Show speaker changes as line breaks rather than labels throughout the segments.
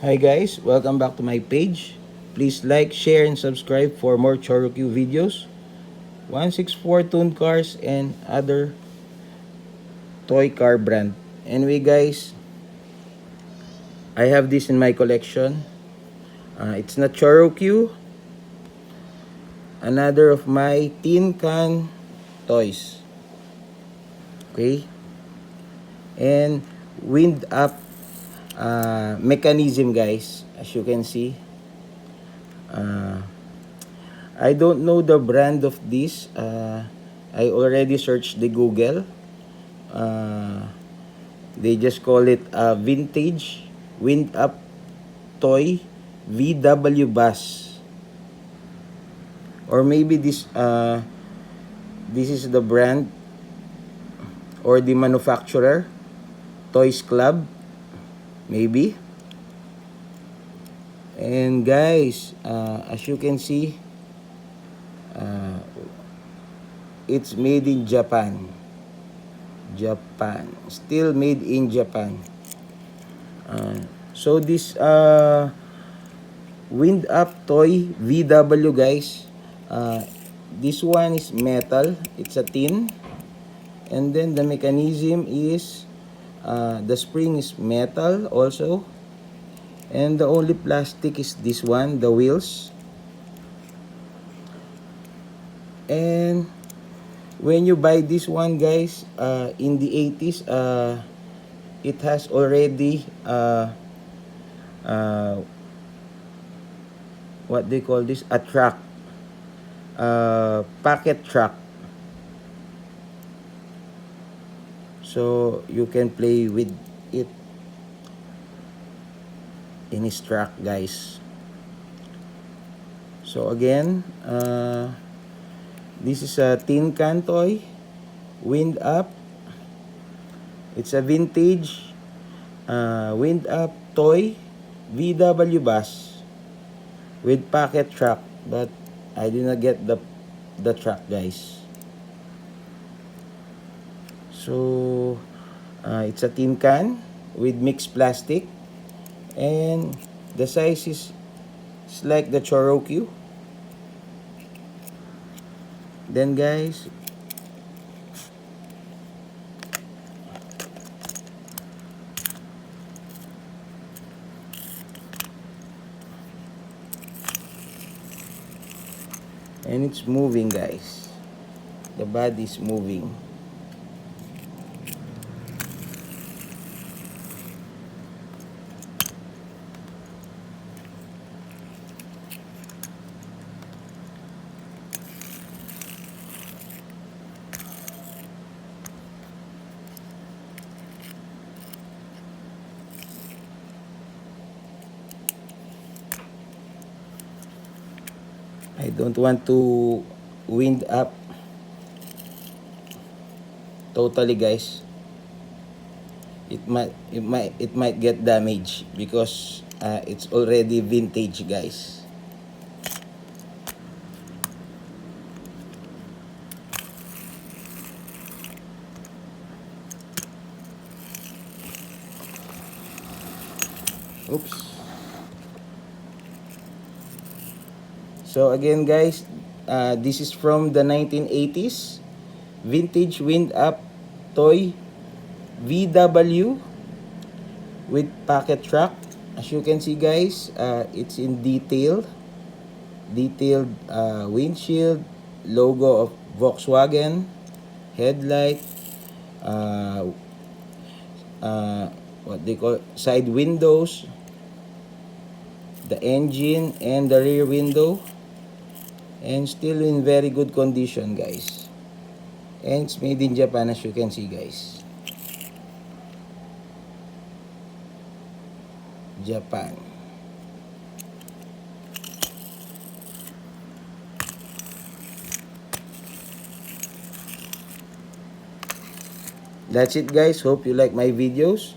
Hi guys, welcome back to my page. Please like, share, and subscribe for more Chorokyu videos. 164 tuned cars and other toy car brand. Anyway guys, I have this in my collection. It's not Chorokyu, another of my tin can toys. Okay? And wind up mechanism guys, as you can see. I don't know the brand of this. I already searched the Google. Uh, they just call it a vintage wind up toy VW bus. Or maybe this is the brand or the manufacturer, Toys Club, maybe. And guys, as you can see, it's made in Japan. Still made in Japan. So this wind up toy VW guys, this one is metal, it's a tin, and then the mechanism is the spring is metal also, and the only plastic is this one, the wheels. And when you buy this one guys, in the 80s, it has already what they call this, a track, packet track, so you can play with it in his track guys. So again, this is a tin can toy wind up. It's a vintage wind up toy VW bus with pocket track, but I did not get the track guys. So it's a tin can with mixed plastic, and the size is like the Chorokyu. Then guys, and it's moving guys, the body is moving. I don't want to wind up totally guys. It might get damaged because it's already vintage guys. Oops. So again guys, this is from the 1980s vintage wind up toy VW with pocket track. As you can see guys, it's in detailed windshield, logo of Volkswagen, headlight, what they call side windows, the engine and the rear window, and still in very good condition guys. And it's made in Japan, as you can see guys. Japan. That's it guys. Hope you like my videos.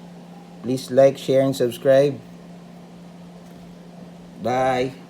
Please like, share, and subscribe. Bye.